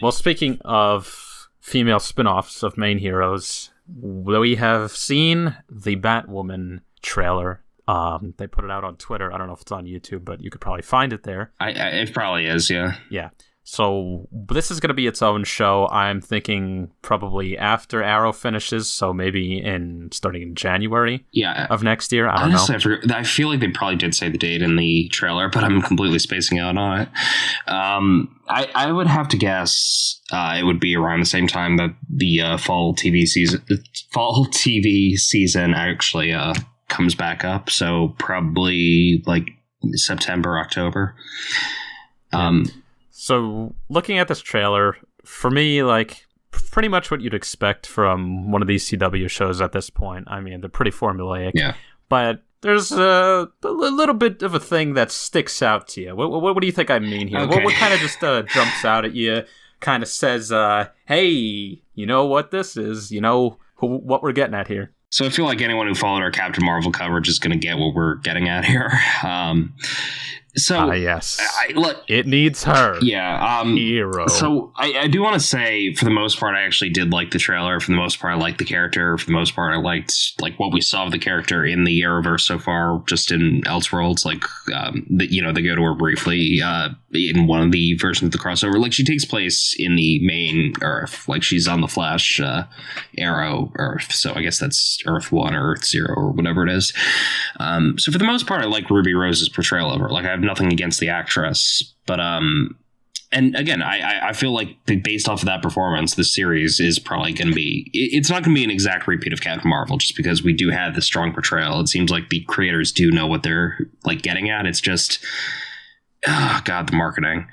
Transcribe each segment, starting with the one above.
Well, speaking of female spin-offs of main heroes, we have seen the Batwoman trailer. They put it out on Twitter. I don't know if it's on YouTube, but you could probably find it there. It probably is, yeah. Yeah. So this is going to be its own show. I'm thinking probably after Arrow finishes, so maybe starting in January of next year. I don't know. Honestly, I feel like they probably did say the date in the trailer, but I'm completely spacing out on it. I would have to guess it would be around the same time that the fall TV season actually comes back up. So probably like September, October. So looking at this trailer, for me, like pretty much what you'd expect from one of these CW shows at this point. I mean, they're pretty formulaic, but there's a little bit of a thing that sticks out to you. What do you think I mean here? Okay. What kind of just jumps out at you, kind of says, hey, you know what this is? You know what we're getting at here? So I feel like anyone who followed our Captain Marvel coverage is going to get what we're getting at here. Yes. It needs her. Yeah. Hero. So I do want to say, for the most part, I actually did like the trailer. For the most part, I liked the character. For the most part, I liked like what we saw of the character in the Arrowverse so far, just in Elseworlds. Like, they go to her briefly in one of the versions of the crossover. Like, she takes place in the main Earth. Like, she's on the Flash Arrow Earth. So I guess that's Earth 1 or Earth 0 or whatever it is. So for the most part, I like Ruby Rose's portrayal of her. Like, I have nothing against the actress, but and again, I feel like based off of that performance, this series is probably going to be, it's not going to be an exact repeat of Captain Marvel, just because we do have this strong portrayal. It seems like the creators do know what they're like getting at. It's just, the marketing.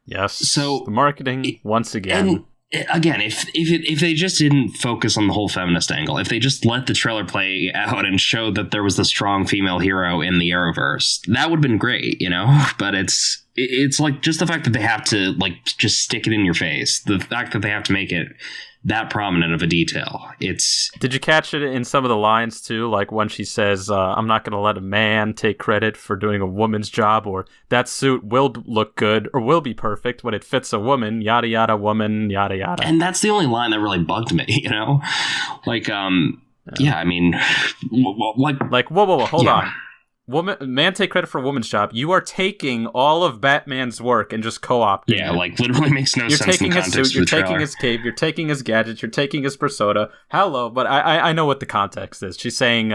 Yes. So the marketing once again. Again, if they just didn't focus on the whole feminist angle, if they just let the trailer play out and show that there was the strong female hero in the Arrowverse, that would have been great, you know? But it's like just the fact that they have to like just stick it in your face, the fact that they have to make it that prominent of a detail. Did you catch it in some of the lines too? Like when she says, I'm not going to let a man take credit for doing a woman's job, or that suit will look good or will be perfect when it fits a woman, yada, yada, woman, yada, yada. And that's the only line that really bugged me, you know? Like, I mean, like, whoa, hold on. Man take credit for a woman's job. You are taking all of Batman's work and just co-opting it. Like literally makes no sense in the context of the You're trailer. taking his cape, you're taking his gadgets, you're taking his persona. Hello, but I know what the context is. She's saying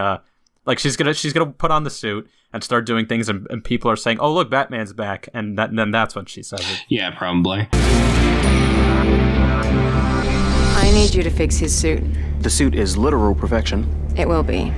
like she's gonna put on the suit and start doing things, and people are saying, "Oh, look, Batman's back," and then that's when she says it. Yeah, probably. I need you to fix his suit. The suit is literal perfection. It will be.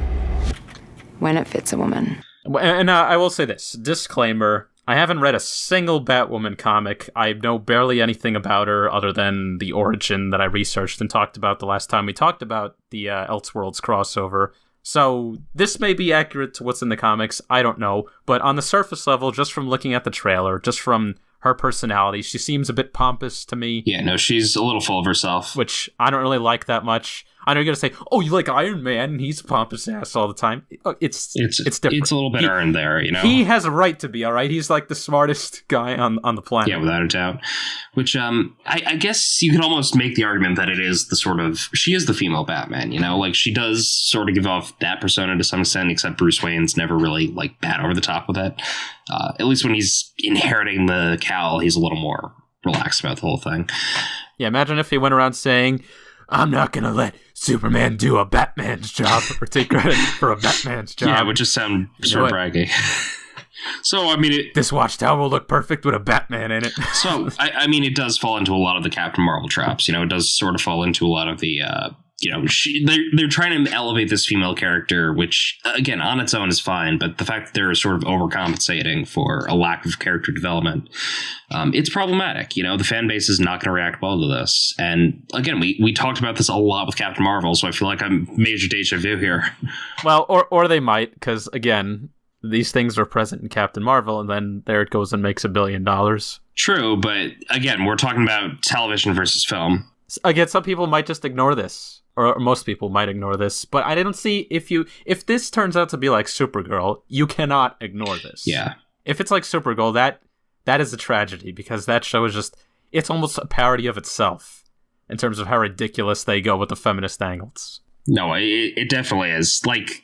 When it fits a woman. And I will say this, disclaimer, I haven't read a single Batwoman comic. I know barely anything about her other than the origin that I researched and talked about the last time we talked about the Elseworlds crossover. So this may be accurate to what's in the comics, I don't know. But on the surface level, just from looking at the trailer, just from her personality, she seems a bit pompous to me. Yeah, no, she's a little full of herself. Which I don't really like that much. I know you're going to say, oh, you like Iron Man, and he's a pompous ass all the time. It's different. It's a little bit earned there, you know? He has a right to be, all right? He's like the smartest guy on the planet. Yeah, without a doubt. Which, I guess you could almost make the argument that it is the sort of, she is the female Batman, you know? Like, she does sort of give off that persona to some extent, except Bruce Wayne's never really, like, bat over the top with it. At least when he's inheriting the cowl, he's a little more relaxed about the whole thing. Yeah, imagine if he went around saying, I'm not going to let Superman do a Batman's job or take credit for a Batman's job. Yeah, it would just sound sort of braggy. So, I mean... this watchtower will look perfect with a Batman in it. So, I mean, it does fall into a lot of the Captain Marvel traps. You know, it does sort of fall into a lot of the... you know, they're trying to elevate this female character, which, again, on its own is fine, but the fact that they're sort of overcompensating for a lack of character development, it's problematic. You know, the fan base is not going to react well to this. And, again, we talked about this a lot with Captain Marvel, so I feel like I'm major deja vu here. Well, or they might, because, again, these things are present in Captain Marvel, and then there it goes and makes $1 billion. True, but, again, we're talking about television versus film. Again, some people might just ignore this. Or most people might ignore this, but I don't see if this turns out to be like Supergirl, you cannot ignore this. Yeah. if it's like Supergirl, that is a tragedy, because that show is just, it's almost a parody of itself in terms of how ridiculous they go with the feminist angles. No, it definitely is. Like,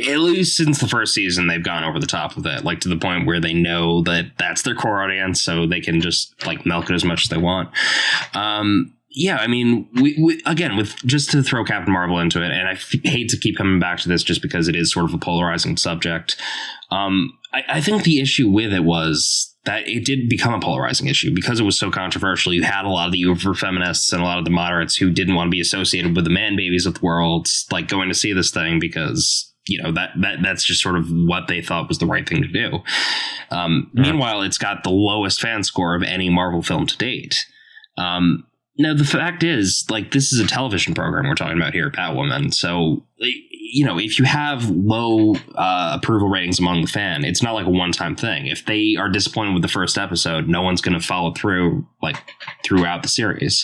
at least since the first season, they've gone over the top with it, like to the point where they know that that's their core audience, so they can just like milk it as much as they want. Yeah, I mean, we again, with just to throw Captain Marvel into it, and I hate to keep coming back to this just because it is sort of a polarizing subject. I think the issue with it was that it did become a polarizing issue because it was so controversial. You had a lot of the uber feminists and a lot of the moderates who didn't want to be associated with the man babies of the world, like going to see this thing because, you know, that's just sort of what they thought was the right thing to do. Meanwhile, it's got the lowest fan score of any Marvel film to date. Now, the fact is, like, this is a television program we're talking about here, Batwoman. So, you know, if you have low approval ratings among the fan, it's not like a one-time thing. If they are disappointed with the first episode, no one's going to follow through, like, throughout the series.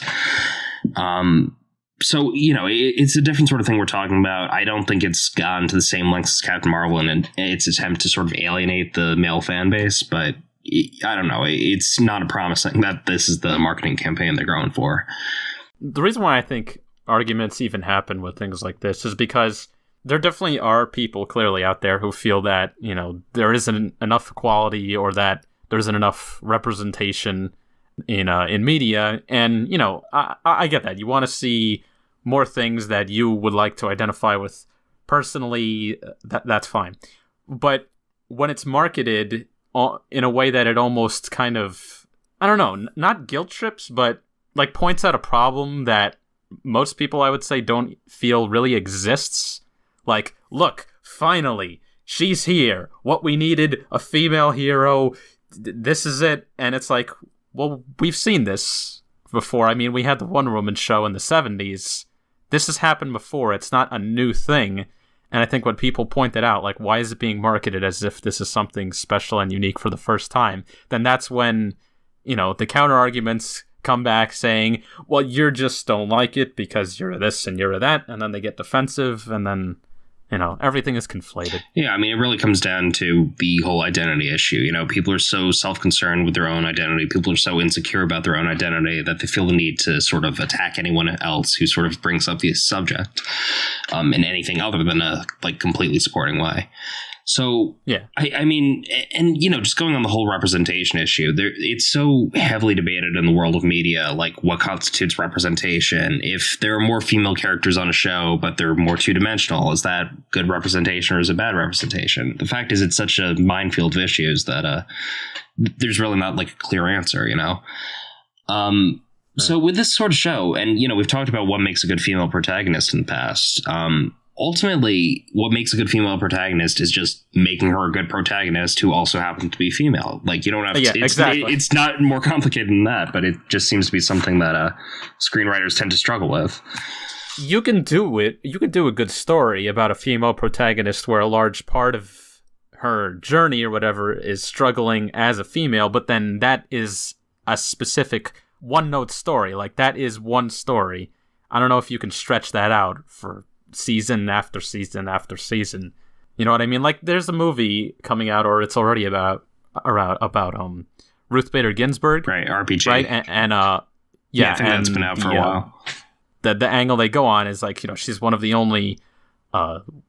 So, you know, it's a different sort of thing we're talking about. I don't think it's gone to the same lengths as Captain Marvel in its attempt to sort of alienate the male fan base, but I don't know. It's not promising that this is the marketing campaign they're going for. The reason why I think arguments even happen with things like this is because there definitely are people clearly out there who feel that, you know, there isn't enough equality or that there isn't enough representation in media. And, you know, I get that. You want to see more things that you would like to identify with personally. That's fine. But when it's marketed in a way that it almost kind of, I don't know, not guilt trips, but like points out a problem that most people, I would say, don't feel really exists. Like, look, finally, she's here. What we needed, a female hero. This is it. And it's like, well, we've seen this before. I mean, we had the Wonder Woman show in the 70s. This has happened before. It's not a new thing. And I think when people point it out, like, why is it being marketed as if this is something special and unique for the first time? Then that's when, you know, the counter arguments come back saying, well, you just don't like it because you're this and you're that. And then they get defensive and then, you know, everything is conflated. Yeah, I mean, it really comes down to the whole identity issue. You know, people are so self-concerned with their own identity. People are so insecure about their own identity that they feel the need to sort of attack anyone else who sort of brings up the subject in anything other than a, like, completely supporting way. So, yeah, I mean, and, you know, just going on the whole representation issue, it's so heavily debated in the world of media, like what constitutes representation. If there are more female characters on a show, but they're more two-dimensional, is that good representation or is it bad representation? The fact is, it's such a minefield of issues that there's really not like a clear answer, you know? So with this sort of show, and, you know, we've talked about what makes a good female protagonist in the past. Ultimately, what makes a good female protagonist is just making her a good protagonist who also happens to be female. Like, you don't have to, it's not more complicated than that, but it just seems to be something that screenwriters tend to struggle with. You can do it. You can do a good story about a female protagonist where a large part of her journey or whatever is struggling as a female, but then that is a specific one-note story. Like, that is one story. I don't know if you can stretch that out for season after season after season. You know what I mean? Like, there's a movie coming out, or it's already about Ruth Bader Ginsburg, right? RPG, right? And I think that's been out for a while. The angle they go on is like, you know, she's one of the only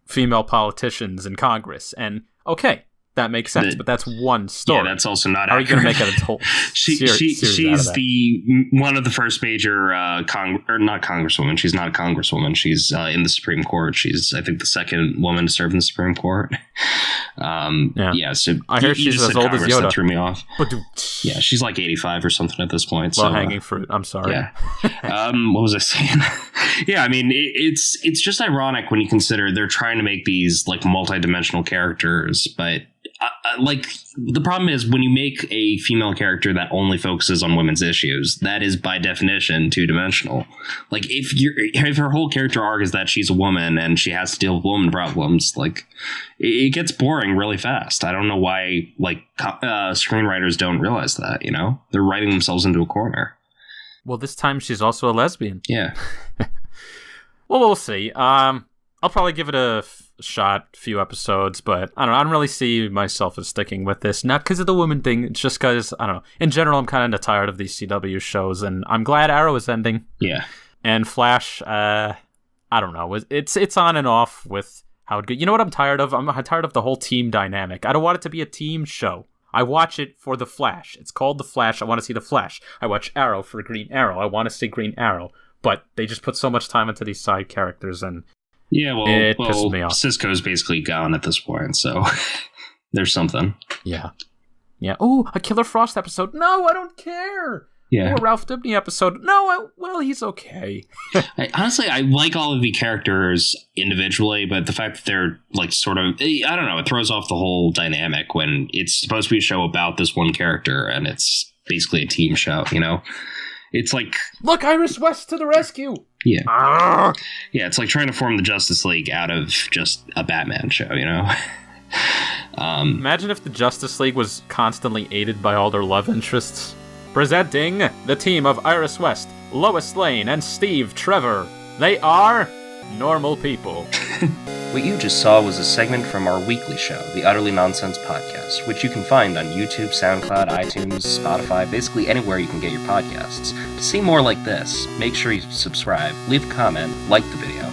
female politicians in Congress, and okay, that makes sense, but that's one story. Yeah, that's also not. How are you going to make it a whole she's one of the first major not congresswoman. She's not a congresswoman. She's in the Supreme Court. She's, I think, the second woman to serve in the Supreme Court. So I hear she's as old as Yoda. That threw me off. Yeah, she's like 85 or something at this point. Well, hanging fruit. I'm sorry. Yeah. What was I saying? Yeah, I mean, it's just ironic when you consider they're trying to make these like multi-dimensional characters, but like, the problem is when you make a female character that only focuses on women's issues, that is by definition two-dimensional. Like, if her whole character arc is that she's a woman and she has to deal with woman problems, like, it gets boring really fast. I don't know why, like, screenwriters don't realize that, you know? They're writing themselves into a corner. Well, this time she's also a lesbian. Yeah. Well, we'll see. I'll probably give it a few episodes, but I don't really see myself as sticking with this. Not because of the woman thing, it's just because, I don't know. In general, I'm kind of tired of these CW shows, and I'm glad Arrow is ending. Yeah. And Flash, I don't know. It's on and off with how good. You know what I'm tired of? I'm tired of the whole team dynamic. I don't want it to be a team show. I watch it for the Flash. It's called The Flash. I want to see The Flash. I watch Arrow for Green Arrow. I want to see Green Arrow. But they just put so much time into these side characters, and it pisses me off. Cisco's basically gone at this point, so there's something. Yeah. Oh, a Killer Frost episode. No, I don't care. Yeah. Or a Ralph Dibny episode. No, he's okay. Honestly, I like all of the characters individually, but the fact that they're like sort of, I don't know, it throws off the whole dynamic when it's supposed to be a show about this one character and it's basically a team show, you know? It's like, look, Iris West to the rescue. Yeah. Yeah, it's like trying to form the Justice League out of just a Batman show, you know? Imagine if the Justice League was constantly aided by all their love interests. Presenting the team of Iris West, Lois Lane, and Steve Trevor. They are normal people. What you just saw was a segment from our weekly show, the Utterly Nonsense Podcast, which you can find on YouTube, SoundCloud, iTunes, Spotify, basically anywhere you can get your podcasts. To see more like this, make sure you subscribe, leave a comment, like the video,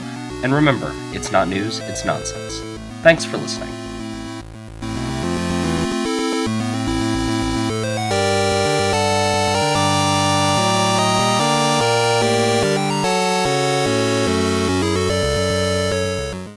and remember, it's not news, it's nonsense. Thanks for listening.